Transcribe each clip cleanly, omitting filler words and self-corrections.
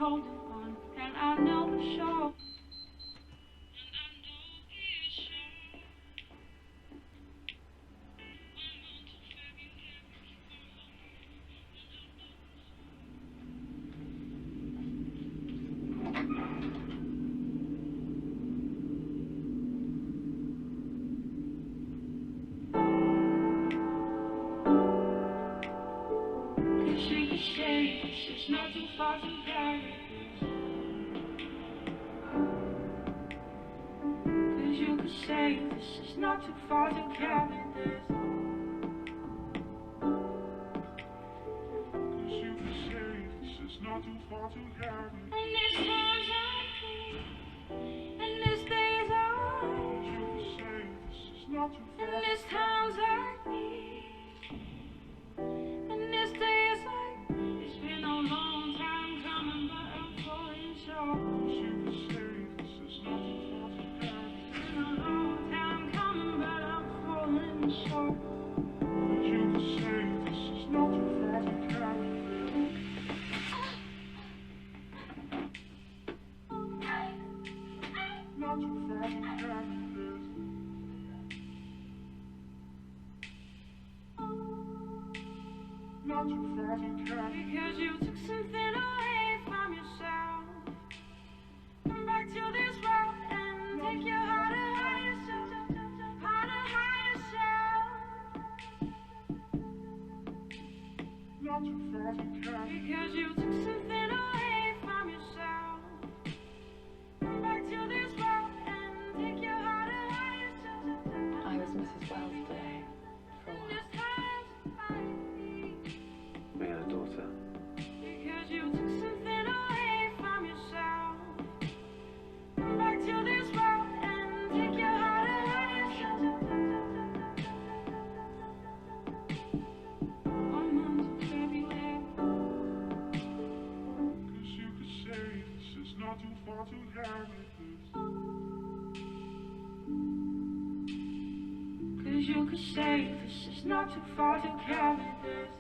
holding on, and I know for sure. She could say it's not too far to carry. Cause you could say this is not too far to carry this. Cause you could say this is not too far to carry. And this times I need, and this days I need. You could say this is not too far. And this times I need, and this days I need. It's been a long time coming, but I'm falling short. You could say this is not too far to carry. It's been a long time coming, but I'm falling short. You could say this is not too far to carry. Not too far to carry this. Not too far to carry. Because you took something away from yourself. Come back to this world and take your heart to hide yourself. Heart to hide yourself. Not too far to carry. Because you took something away from yourself. Come back to this world and take your heart to hide yourself. I was Mrs. Wells today for a while. We had a daughter. Because you took something away from yourself. Come back to this world and take your heart to hide yourself. 1 month of February. Cause you could say this is not too far to carry this. Cause you could say this is not too far to carry this.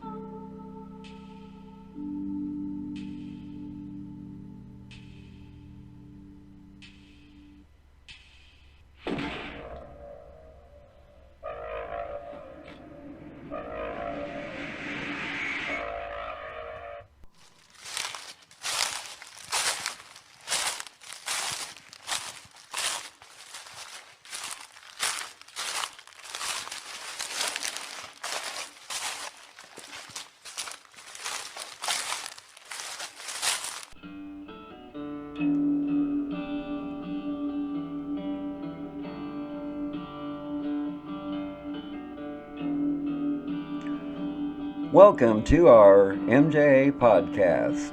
Welcome to our MJA podcast,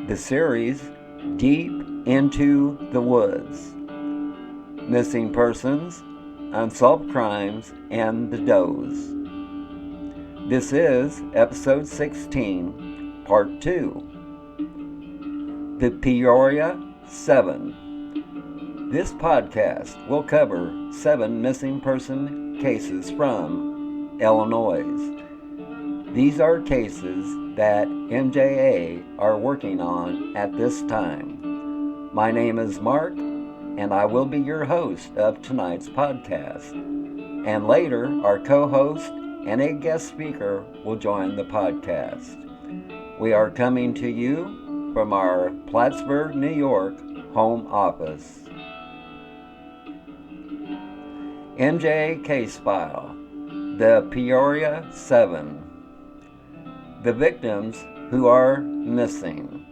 the series Deep into the Woods, Missing Persons, Unsolved Crimes, and the Does. This is episode 16, part 2, the Peoria 7. This podcast will cover 7 missing person cases from Illinois. These are cases that MJA are working on at this time. My name is Mark, and I will be your host of tonight's podcast. And later, our co-host and a guest speaker will join the podcast. We are coming to you from our Plattsburgh, New York home office. MJA case file, the Peoria 7. The victims who are missing: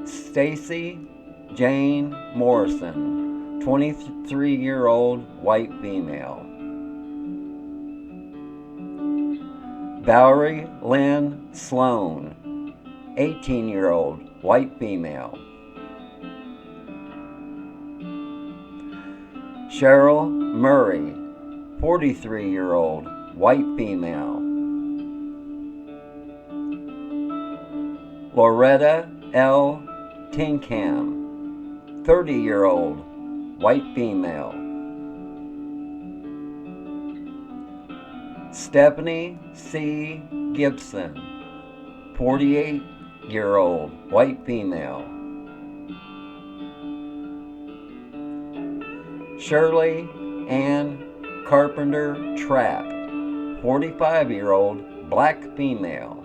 Stacy Jane Morrison, 23-year-old white female. Valerie Lynn Sloan, 18-year-old white female. Cheryl Murray, 43-year-old white female. Loretta L. Tinkham, 30-year-old white female. Stephanie C. Gibson, 48 28-year-old white female. Shirley Ann Carpenter Trapp, 45-year-old black female.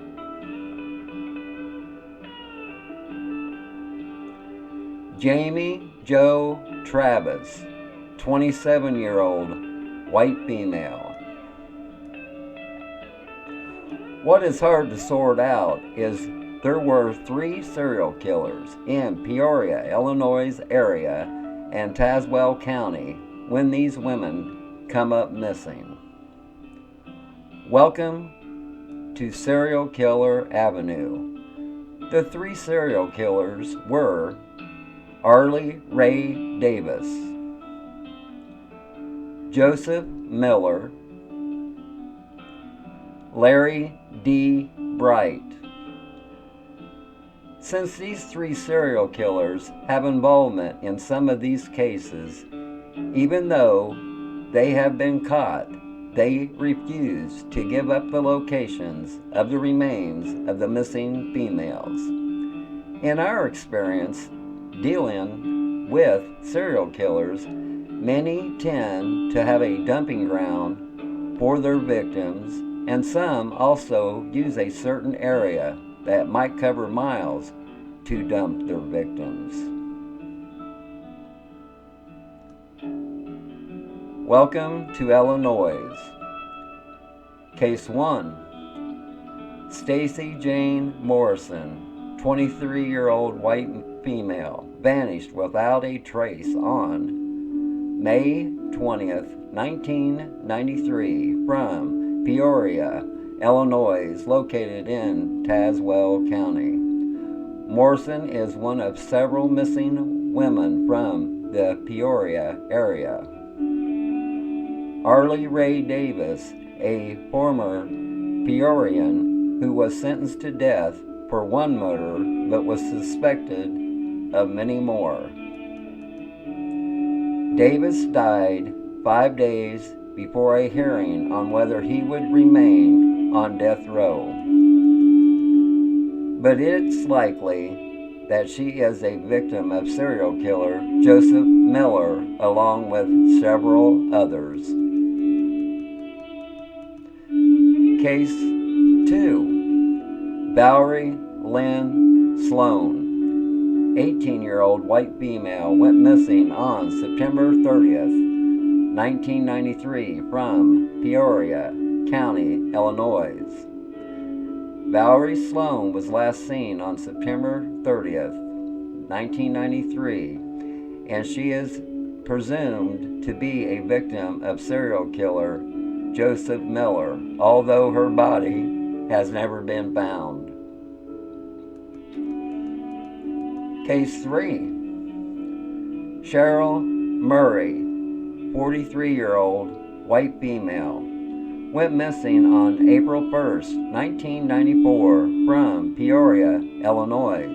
Jamie Jo Travis, 27-year-old white female. What is hard to sort out is there were 3 serial killers in Peoria, Illinois area and Tazewell County when these women come up missing. Welcome to Serial Killer Avenue. The 3 serial killers were Arlie Ray Davis, Joseph Miller, Larry D. Bright. Since these 3 serial killers have involvement in some of these cases, even though they have been caught, they refuse to give up the locations of the remains of the missing females. In our experience, dealing with serial killers, many tend to have a dumping ground for their victims, and some also use a certain area that might cover miles to dump their victims. Welcome to Illinois. Case 1. Stacy Jane Morrison, 23-year-old white female, vanished without a trace on May 20th, 1993 from Peoria, Illinois, located in Tazewell County. Morrison is one of several missing women from the Peoria area. Arlie Ray Davis, a former Peorian who was sentenced to death for one murder but was suspected of many more. Davis died 5 days before a hearing on whether he would remain on death row. But it's likely that she is a victim of serial killer Joseph Miller, along with several others. Case 2. Valerie Lynn Sloan, 18-year-old white female, went missing on September 30th, 1993 from Peoria County, Illinois. Valerie Sloan was last seen on September 30th, 1993, and she is presumed to be a victim of serial killer Joseph Miller, although her body has never been found. Case 3. Cheryl Murray, 43-year-old white female, went missing on April 1st, 1994 from Peoria, Illinois.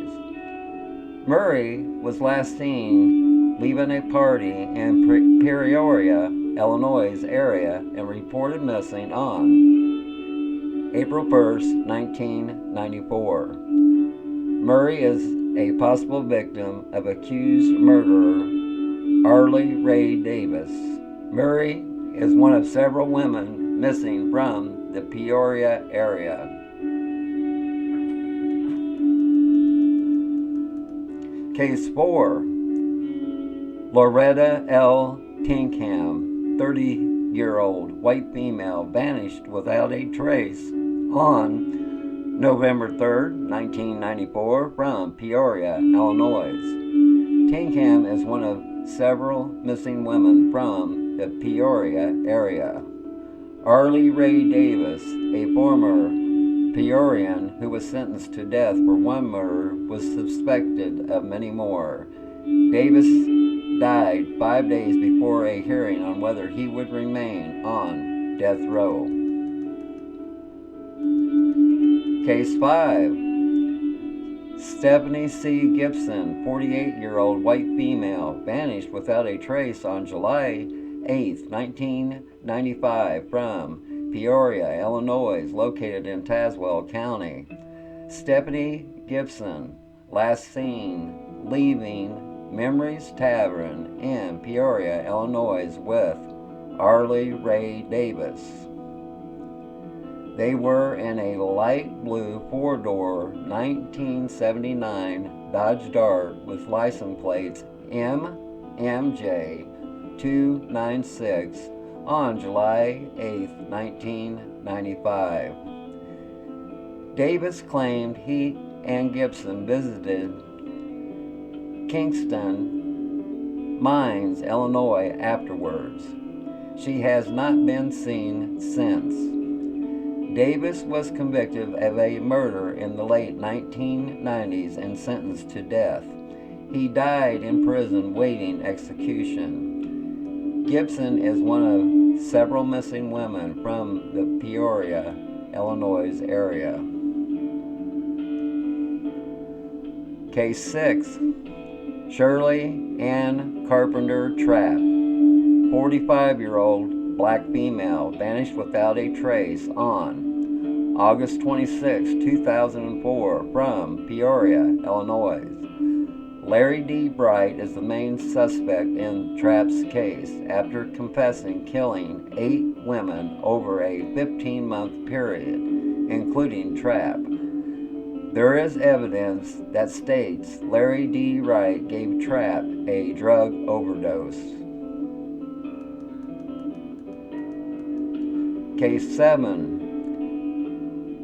Murray was last seen leaving a party in Peoria, Illinois area and reported missing on April 1st, 1994. Murray is a possible victim of accused murderer Arlie Ray Davis. Murray is one of several women missing from the Peoria area. Case 4. Loretta L. Tinkham, 30-year-old white female, vanished without a trace on November 3rd, 1994 from Peoria, Illinois. Tinkham is one of several missing women from the Peoria area. Arlie Ray Davis, a former Peorian who was sentenced to death for one murder, was suspected of many more. Davis died 5 days before a hearing on whether he would remain on death row. Case 5. Stephanie C. Gibson, 48-year-old white female, vanished without a trace on July 8, 1995 from Peoria, Illinois, located in Tazewell County. Stephanie Gibson, last seen leaving Memories Tavern in Peoria, Illinois with Arlie Ray Davis. They were in a light blue four-door 1979 Dodge Dart with license plates MMJ 296 on July 8, 1995. Davis claimed he and Gibson visited Kingston Mines, Illinois afterwards. She has not been seen since. Davis was convicted of a murder in the late 1990s and sentenced to death. He died in prison waiting execution. Gibson is one of several missing women from the Peoria, Illinois area. Case 6. Shirley Ann Carpenter Trapp, 45-year-old black female, vanished without a trace on August 26, 2004 from Peoria, Illinois. Larry D. Bright is the main suspect in Trapp's case after confessing killing 8 women over a 15-month period, including Trapp. There is evidence that states Larry D. Wright gave Trapp a drug overdose. Case 7.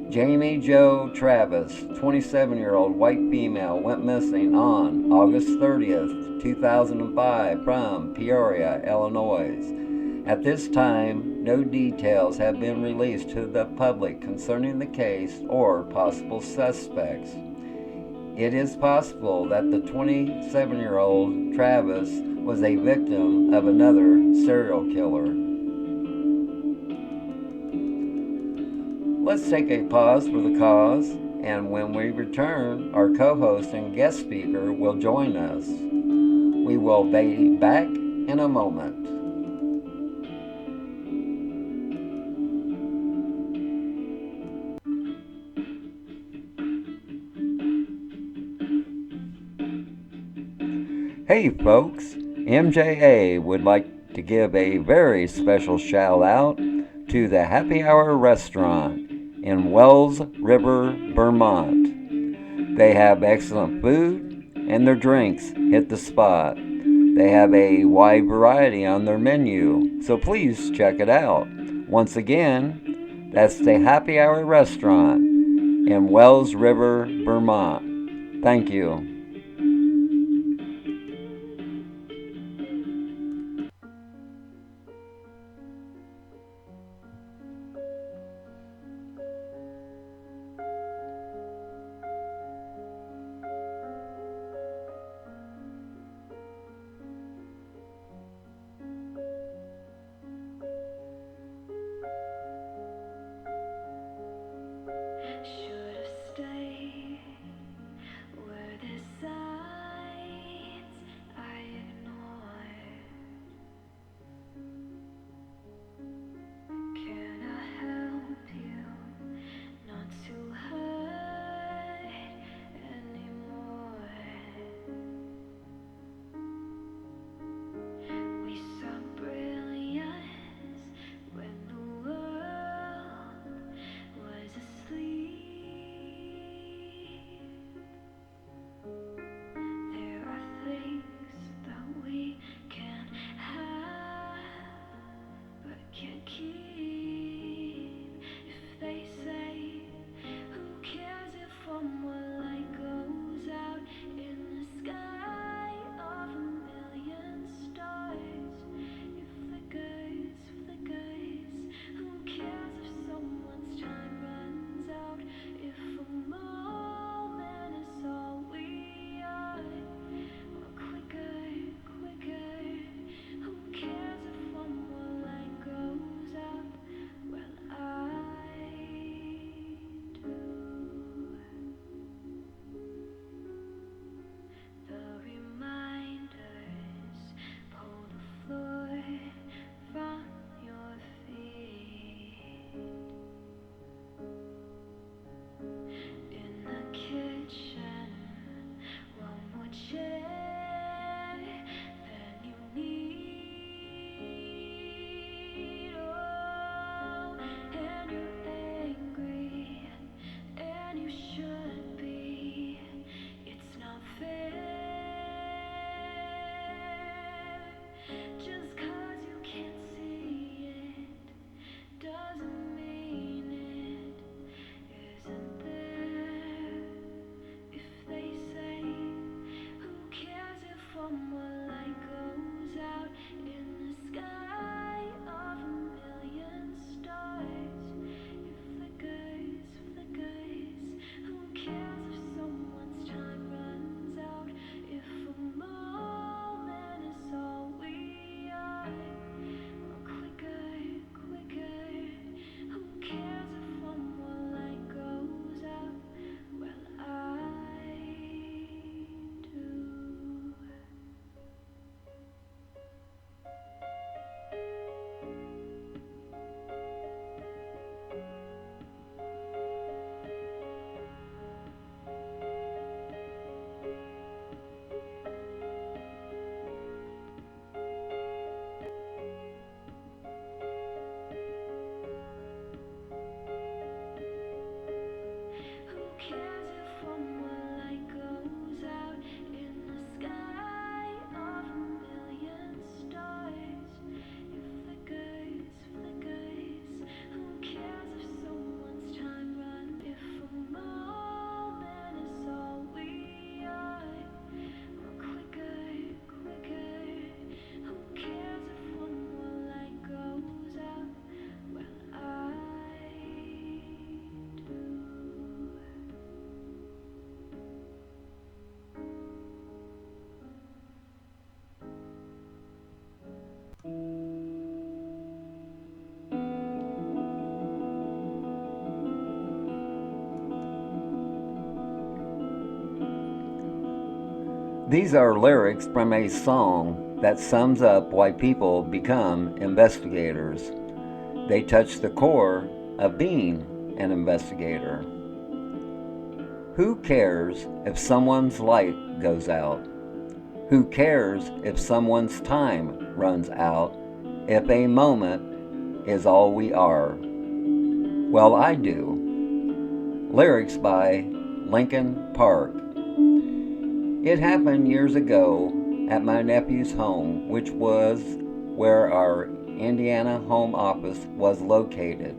Jamie Jo Travis, 27-year-old white female, went missing on August 30th, 2005 from Peoria, Illinois. At this time, no details have been released to the public concerning the case or possible suspects. It is possible that the 27-year-old Travis was a victim of another serial killer. Let's take a pause for the cause, and when we return, our co-host and guest speaker will join us. We will be back in a moment. Hey folks, MJA would like to give a very special shout out to the Happy Hour Restaurant in Wells River, Vermont. They have excellent food and their drinks hit the spot. They have a wide variety on their menu, so please check it out. Once again, that's the Happy Hour Restaurant in Wells River, Vermont. Thank you. Should've stayed where this These are lyrics from a song that sums up why people become investigators. They touch the core of being an investigator. Who cares if someone's light goes out? Who cares if someone's time runs out? If a moment is all we are? Well, I do. Lyrics by Linkin Park. It happened years ago at my nephew's home, which was where our Indiana home office was located,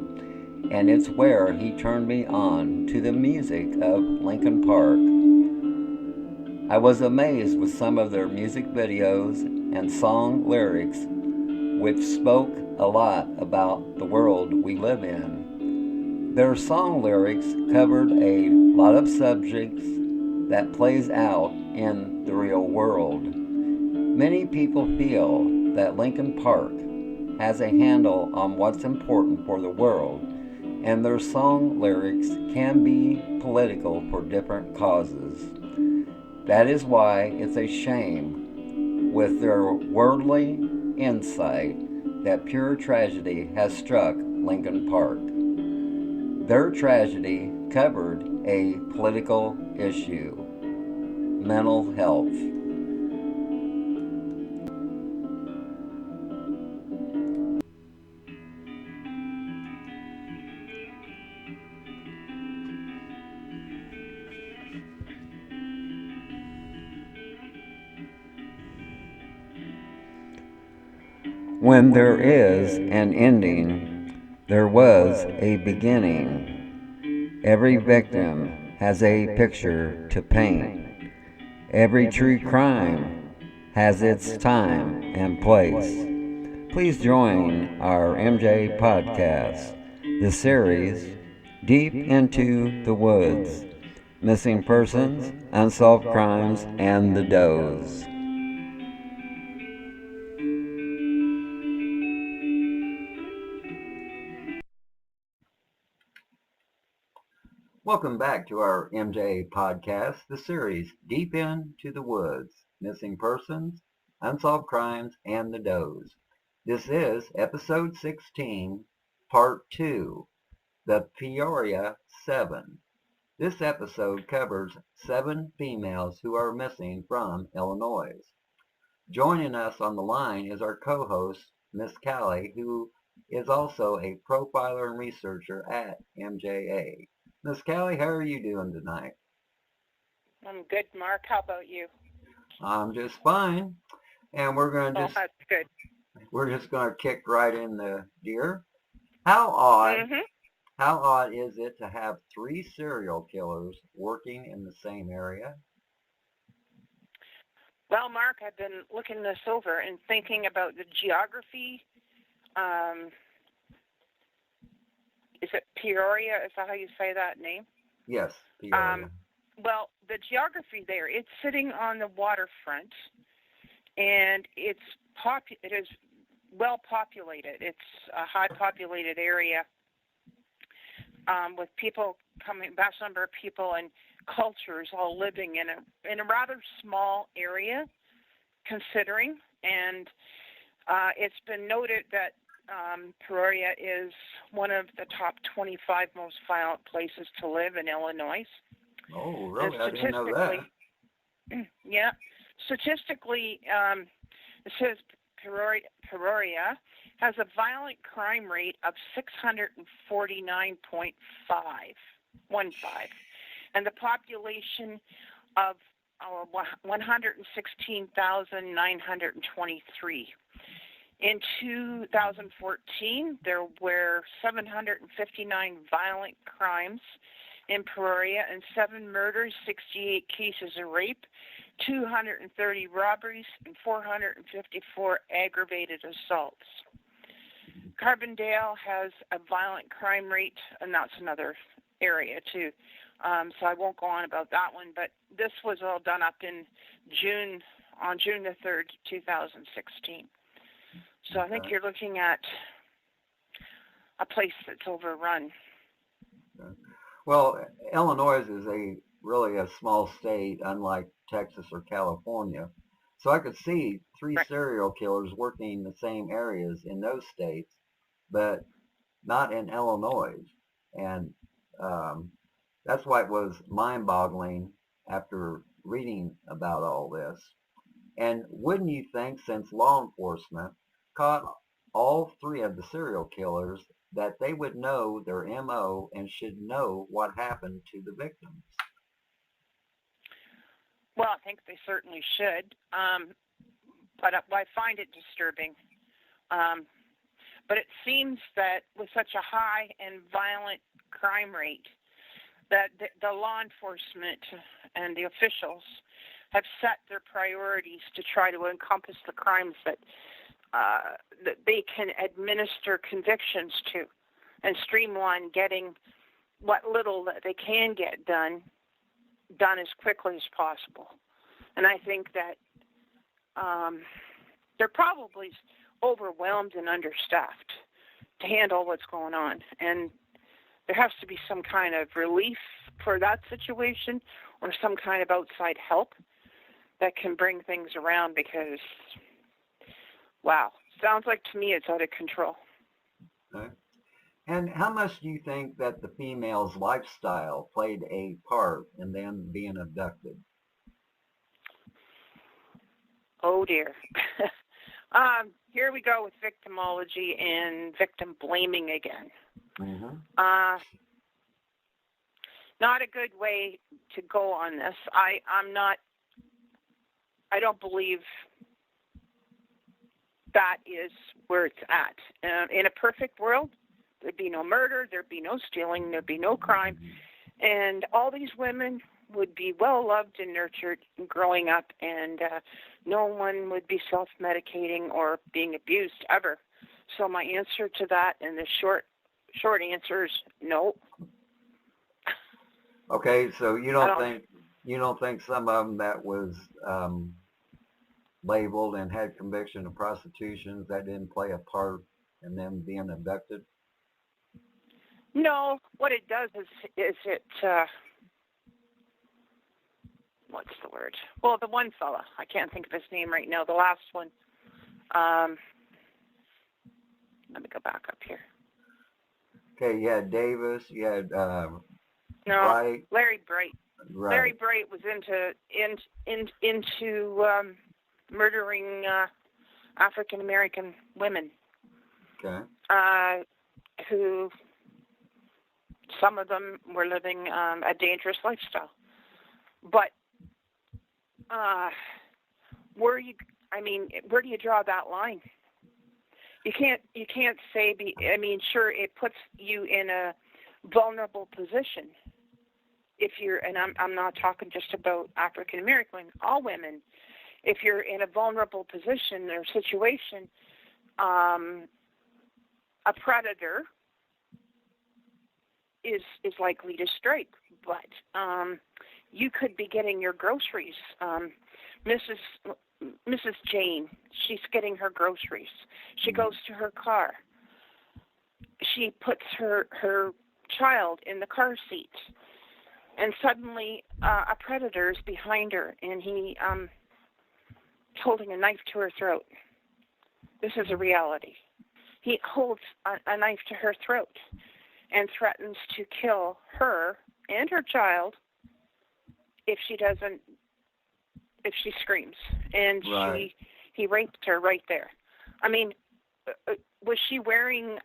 and it's where he turned me on to the music of Linkin Park. I was amazed with some of their music videos and song lyrics, which spoke a lot about the world we live in. Their song lyrics covered a lot of subjects that plays out in the real world. Many people feel that Linkin Park has a handle on what's important for the world, and their song lyrics can be political for different causes. That is why it's a shame, with their worldly insight, that pure tragedy has struck Linkin Park. Their tragedy covered a political issue: mental health. When there is an ending, there was a beginning. Every victim has a picture to paint. Every true crime has its time and place. Please join our MJ podcast, the series Deep into the Woods: Missing Persons, Unsolved Crimes, and the Does. Welcome back to our MJ podcast, the series Deep into the Woods: Missing Persons, Unsolved Crimes, and the Does. This is episode 16, part 2, the Peoria 7. This episode covers 7 females who are missing from Illinois. Joining us on the line is our co-host, Miss Cali, who is also a profiler and researcher at MJA. Miss Cali, how are you doing tonight? I'm good, Mark. How about you? I'm just fine. And That's good. we're just gonna kick right in the gear. How odd How odd is it to have 3 serial killers working in the same area? Well, Mark, I've been looking this over and thinking about the geography. Is it Peoria? Is that how you say that name? Yes, Peoria. Well, the geography there, it's sitting on the waterfront, and it is well populated. It's a high populated area with people coming, vast number of people and cultures all living in a rather small area, considering. And it's been noted that Peoria is one of the top 25 most violent places to live in Illinois. Oh, really? I didn't know that. Yeah. Statistically, it says Peoria has a violent crime rate of 649.15, and the population of 116,923. In 2014, there were 759 violent crimes in Peoria and 7 murders, 68 cases of rape, 230 robberies, and 454 aggravated assaults. Carbondale has a violent crime rate, and that's another area too. So I won't go on about that one, but this was all done up in on June the 3rd, 2016. So I think you're looking at a place that's overrun. Well, Illinois is a really a small state, unlike Texas or California. So I could see three Right. serial killers working in the same areas in those states, but not in Illinois. And um, that's why it was mind-boggling after reading about all this. And wouldn't you think, since law enforcement caught all three of the serial killers, that they would know their MO and should know what happened to the victims? Well, I think they certainly should. But I find it disturbing. But it seems that with such a high and violent crime rate, that the law enforcement and the officials have set their priorities to try to encompass the crimes that they can administer convictions to, and streamline getting what little that they can get done as quickly as possible. And I think that they're probably overwhelmed and understaffed to handle what's going on. And there has to be some kind of relief for that situation, or some kind of outside help that can bring things around, because, wow, sounds like to me it's out of control. Okay. And how much do you think that the female's lifestyle played a part in them being abducted? Oh, dear. Here we go with victimology and victim blaming again. Mm-hmm. Not a good way to go on this. I don't believe that is where it's at. In a perfect world, there'd be no murder, there'd be no stealing, there'd be no crime, and all these women would be well loved and nurtured growing up, and no one would be self-medicating or being abused ever. So my answer to that, and the short answer is no. Okay, so you don't think some of them that was labeled and had conviction of prostitution, that didn't play a part in them being abducted? No, what it does is it what's the word? Well, the one fella, I can't think of his name right now, the last one. Let me go back up here. Okay, you had Davis, you had Bright. Larry Bright. Right. Larry Bright was into murdering African American women. Okay. Who, some of them were living a dangerous lifestyle. But where do you draw that line? You can't say. Sure, it puts you in a vulnerable position. If you're, and I'm not talking just about African American women, all women. If you're in a vulnerable position or situation, a predator is likely to strike. But you could be getting your groceries. Mrs. Jane, she's getting her groceries. She goes to her car. She puts her child in the car seat, and suddenly a predator is behind her, and he's holding a knife to her throat. This is a reality. He holds a knife to her throat and threatens to kill her and her child if she screams. And right. he raped her right there. I mean, was she wearing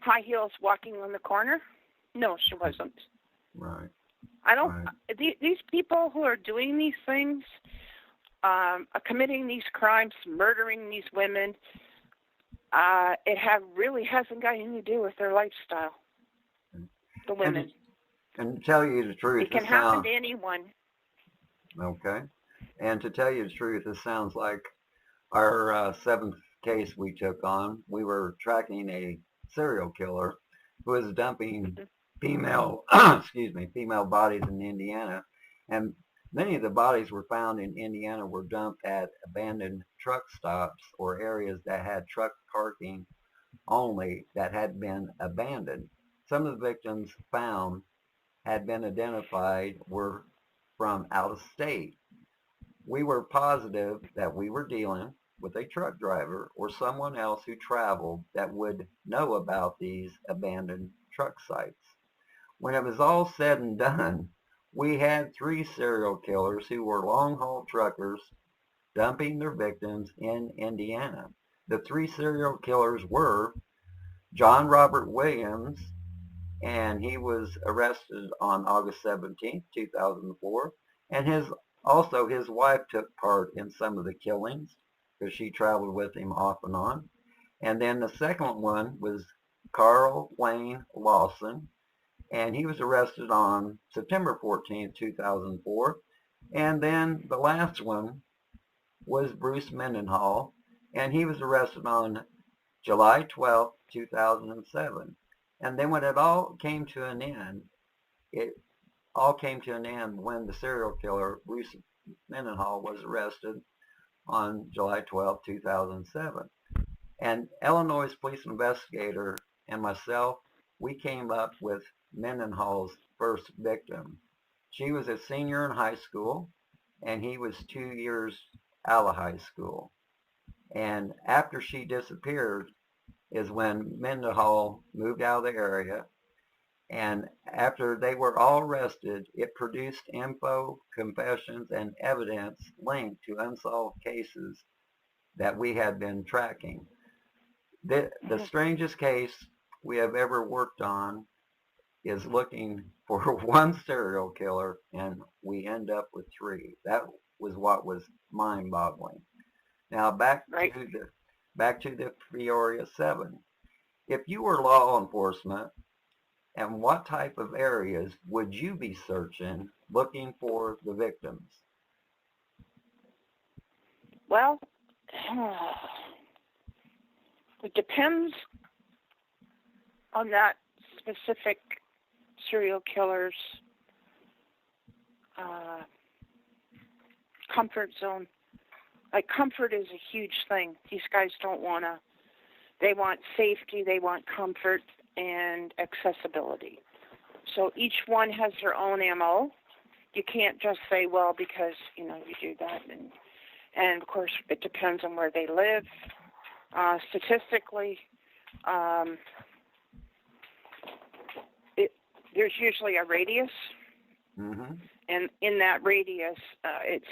high heels walking on the corner? No, she wasn't. Right. I don't. Right. These people who are doing these things, committing these crimes, murdering these women, it really hasn't got anything to do with their lifestyle. The women. And to tell you the truth, it can happen to anyone. Okay. And to tell you the truth, this sounds like our seventh case we took on. We were tracking a serial killer who was dumping female bodies in Indiana, and many of the bodies were found in Indiana were dumped at abandoned truck stops or areas that had truck parking only that had been abandoned. Some of the victims found had been identified were from out of state. We were positive that we were dealing with a truck driver or someone else who traveled that would know about these abandoned truck sites. When it was all said and done, we had 3 serial killers who were long-haul truckers dumping their victims in Indiana. The 3 serial killers were John Robert Williams, and he was arrested on August 17, 2004, and his wife took part in some of the killings because she traveled with him off and on. And then the second one was Carl Wayne Lawson, and he was arrested on September 14, 2004. And then the last one was Bruce Mendenhall, and he was arrested on July 12, 2007. And then when it all came to an end, it all came to an end when the serial killer, Bruce Mendenhall, was arrested on July 12, 2007. And Illinois police investigator and myself, we came up with Mendenhall's first victim. She was a senior in high school, and he was 2 years out of high school. And after she disappeared is when Mendenhall moved out of the area. And after they were all arrested, it produced info, confessions, and evidence linked to unsolved cases that we had been tracking. The strangest case we have ever worked on is looking for one serial killer, and we end up with 3. That was what was mind-boggling. Now back to the Peoria 7. If you were law enforcement, and what type of areas would you be searching, looking for the victims? Well, it depends on that specific serial killer's comfort zone. Like, comfort is a huge thing. These guys they want safety, they want comfort, and accessibility. So each one has their own MO. You can't just say, well, because, you do that. And of course, it depends on where they live. Statistically, there's usually a radius. Mm-hmm. And in that radius, it's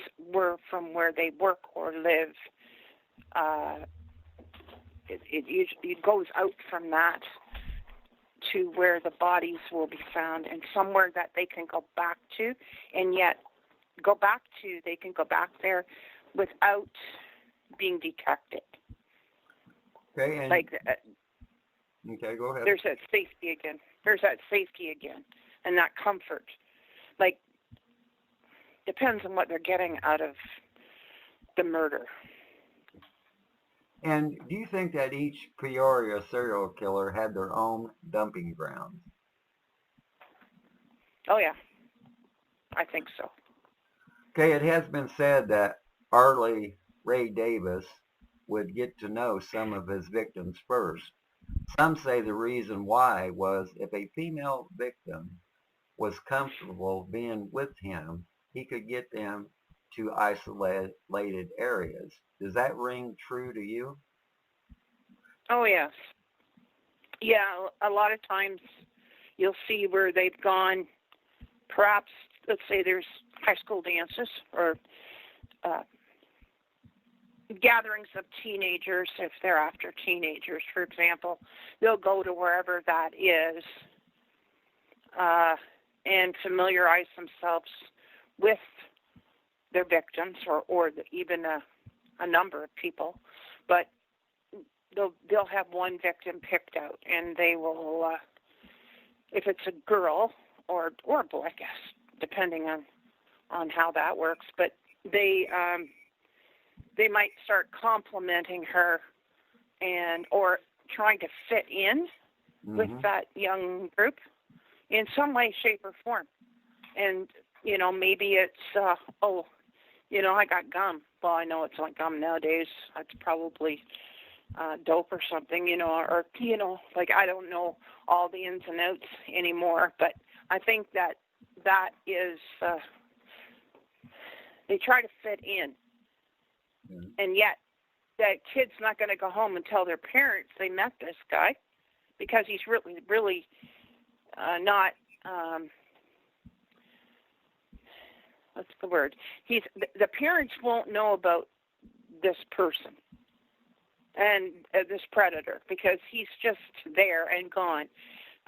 from where they work or live. It goes out from that to where the bodies will be found, and somewhere that they can go back to, and yet they can go back there without being detected. Okay. And, okay, go ahead. There's that safety again, and that comfort. Like, depends on what they're getting out of the murder. And do you think that each Peoria serial killer had their own dumping grounds? Oh, yeah. I think so. Okay, it has been said that Arlie Ray Davis would get to know some of his victims first. Some say the reason why was if a female victim was comfortable being with him, he could get them to isolated areas. Does that ring true to you? Oh, yes. Yeah, a lot of times you'll see where they've gone, perhaps, let's say there's high school dances or gatherings of teenagers, if they're after teenagers, for example. They'll go to wherever that is and familiarize themselves with their victims or even a number of people, but they'll have one victim picked out, and they will, if it's a girl or a boy, I guess, depending on how that works, but they might start complimenting her or trying to fit in with that young group in some way, shape, or form. And maybe it's I got gum. Well, I know it's like gum nowadays. It's probably dope or something, or like, I don't know all the ins and outs anymore, but I think that is, they try to fit in. Mm-hmm. And yet, that kid's not going to go home and tell their parents they met this guy, because he's really, really not, what's the word? The parents won't know about this person and this predator, because he's just there and gone.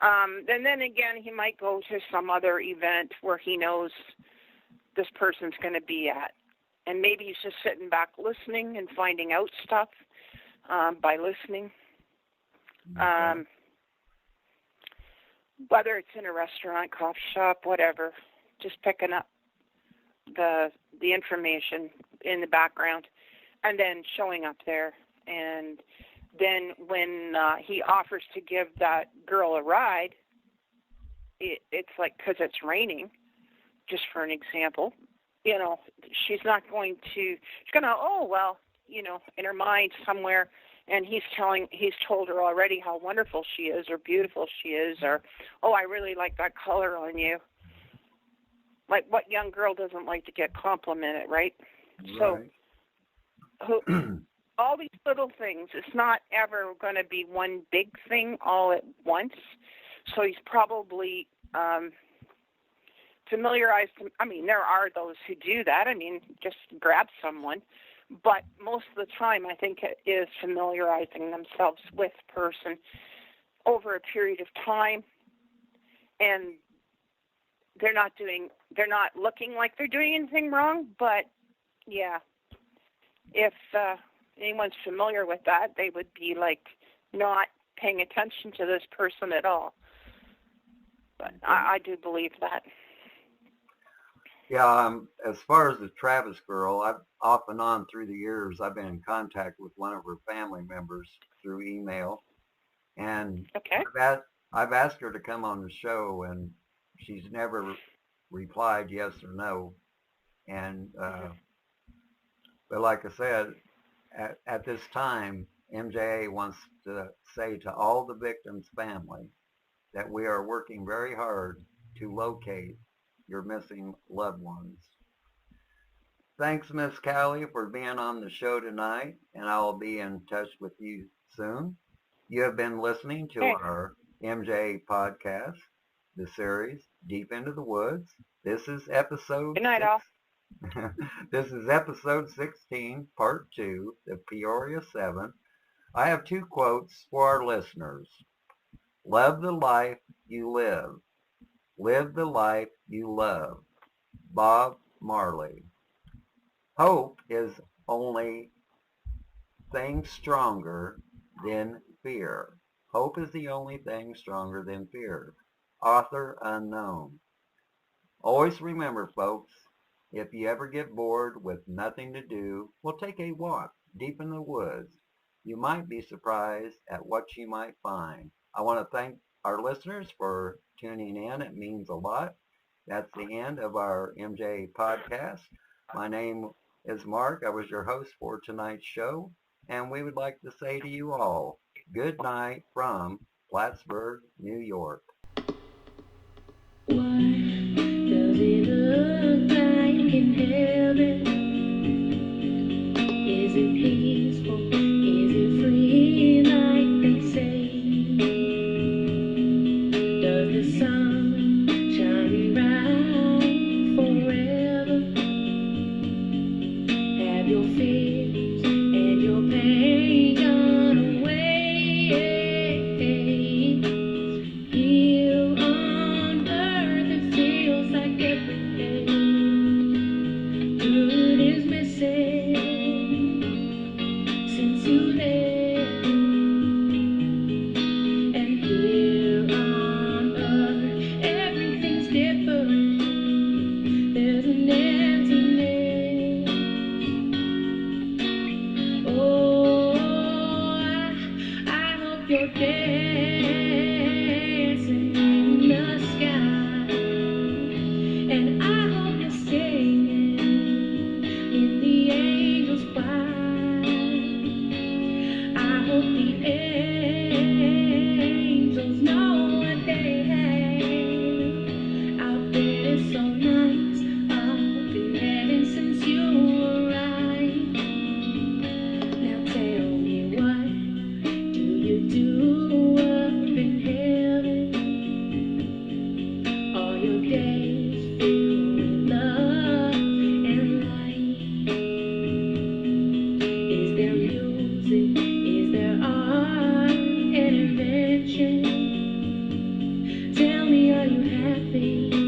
And then again, he might go to some other event where he knows this person's going to be at. And maybe he's just sitting back listening and finding out stuff by listening. Okay. Whether it's in a restaurant, coffee shop, whatever, just picking up the information in the background and then showing up there. And then when he offers to give that girl a ride, it's like, because it's raining, just for an example, you know, she's going to, oh, well, you know, in her mind somewhere, and he's told her already how wonderful she is or beautiful she is, or, oh, I really like that color on you. Like, what young girl doesn't like to get complimented, right? So, all these little things, it's not ever going to be one big thing all at once. So he's probably familiarized. I mean, there are those who do that. I mean, just grab someone. But most of the time, I think it is familiarizing themselves with a person over a period of time. And they're not looking like they're doing anything wrong. But, yeah, if anyone's familiar with that, they would be like not paying attention to this person at all. But I do believe that. Yeah, as far as the Travis girl, I've off and on through the years, I've been in contact with one of her family members through email, and okay. I've asked her to come on the show, and she's never replied yes or no. And but like I said, at this time, MJA wants to say to all the victims' family that we are working very hard to locate your missing loved ones. Thanks, Miss Cali, for being on the show tonight, and I'll be in touch with you soon. You have been listening to our MJA podcast, the series Deep into the Woods. This is episode Good night, all. This is episode 16, part 2, the Peoria 7. I have 2 quotes for our listeners. Love the life you live. Live the life you love. Bob Marley. Hope is only thing stronger than fear. Hope is the only thing stronger than fear. Author unknown. Always remember, folks, if you ever get bored with nothing to do, well, take a walk deep in the woods. You might be surprised at what you might find. I want to thank our listeners for tuning in. It means a lot. That's the end of our MJ podcast. My name is Mark. I was your host for tonight's show. And we would like to say to you all, good night from Plattsburgh, New York. What does it look like in heaven? Is it peaceful? Is it free like they say? Does the sun shine bright forever? Have your fears and your pain gone away? Here on earth it feels like every day good is missing since you left. And here on earth laughing.